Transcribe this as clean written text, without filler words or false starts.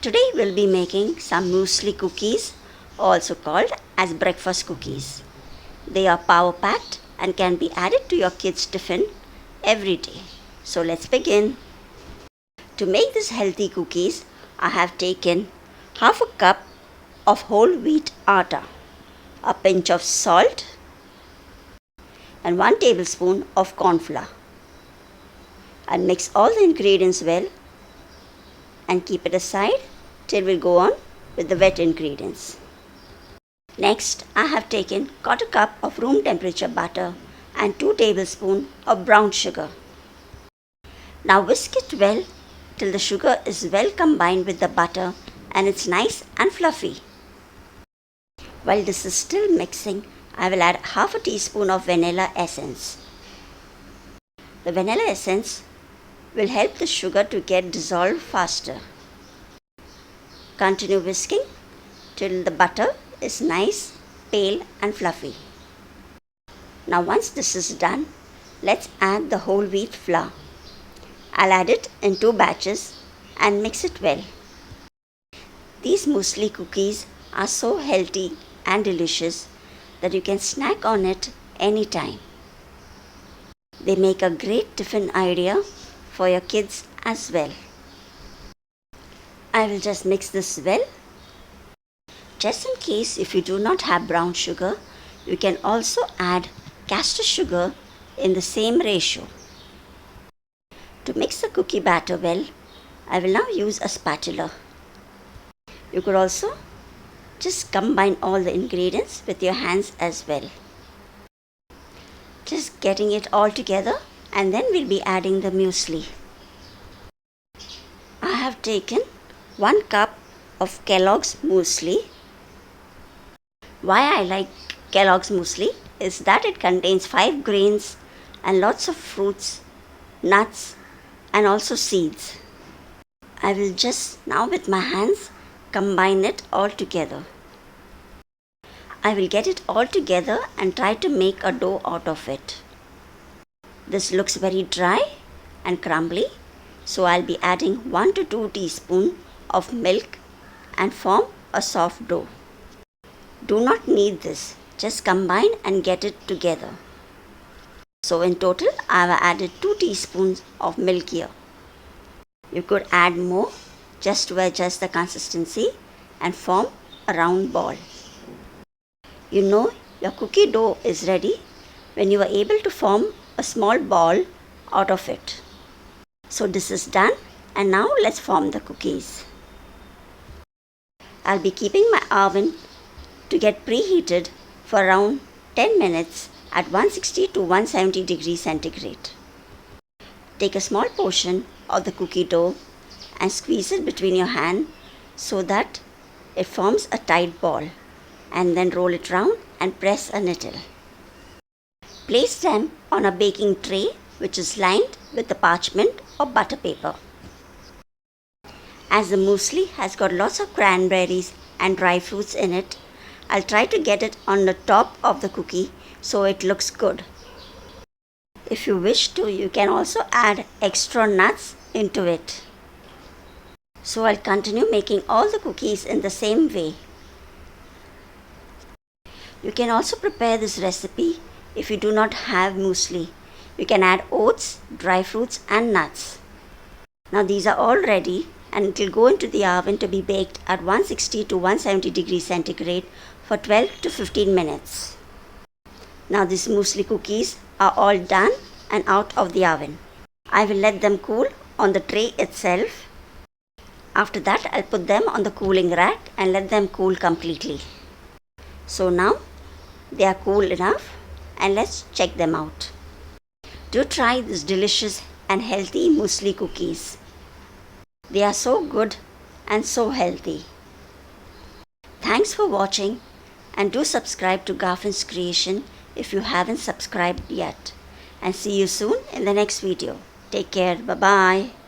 Today we'll be making some muesli cookies, also called as breakfast cookies. They are power packed and can be added to your kids' tiffin every day. So let's begin. To make these healthy cookies, I have taken half a cup of whole wheat atta, a pinch of salt, and 1 tablespoon of corn flour. I'll mix all the ingredients well and keep it aside till we go on with the wet ingredients. Next, I have taken 1/4 cup of room temperature butter and 2 tablespoons of brown sugar. Now whisk it well till the sugar is well combined with the butter and it's nice and fluffy. While this is still mixing, I will add half a teaspoon of vanilla essence. The vanilla essence will help the sugar to get dissolved faster. Continue whisking till the butter is nice, pale and fluffy. Now once this is done, let's add the whole wheat flour. I'll add it in 2 batches and mix it well. These muesli cookies are so healthy and delicious that you can snack on it anytime. They make a great tiffin idea for your kids as well. I will just mix this well. Just in case if you do not have brown sugar, you can also add castor sugar in the same ratio. To mix the cookie batter well, I will now use a spatula. You could also just combine all the ingredients with your hands as well. Just getting it all together, and then we'll be adding the muesli. I have taken 1 cup of Kellogg's muesli. Why I like Kellogg's muesli is that it contains 5 grains and lots of fruits, nuts and also seeds. I will just now with my hands combine it all together. I will get it all together and try to make a dough out of it. This looks very dry and crumbly, so I'll be adding 1 to 2 teaspoons of milk and form a soft dough. Do not knead this, just combine and get it together. So in total, I have added 2 teaspoons of milk here. You could add more just to adjust the consistency and form a round ball. You know your cookie dough is ready when you are able to form a small ball out of it. So this is done, and now let's form the cookies. I'll be keeping my oven to get preheated for around 10 minutes at 160 to 170 degrees centigrade. Take a small portion of the cookie dough and squeeze it between your hand so that it forms a tight ball, and then roll it round and press a little. Place them on a baking tray which is lined with the parchment or butter paper. As the muesli has got lots of cranberries and dry fruits in it, I'll try to get it on the top of the cookie so it looks good. If you wish to, you can also add extra nuts into it. So I'll continue making all the cookies in the same way. You can also prepare this recipe if you do not have muesli. You can add oats, dry fruits and nuts. Now these are all ready, and it will go into the oven to be baked at 160 to 170 degrees centigrade for 12 to 15 minutes. Now these muesli cookies are all done and out of the oven. I will let them cool on the tray itself. After that, I'll put them on the cooling rack and let them cool completely. So now they are cool enough, and let's check them out. Do try this delicious and healthy muesli cookies. They are so good and so healthy. Thanks for watching, and do subscribe to Garfin's Creation if you haven't subscribed yet. And see you soon in the next video. Take care. Bye-bye.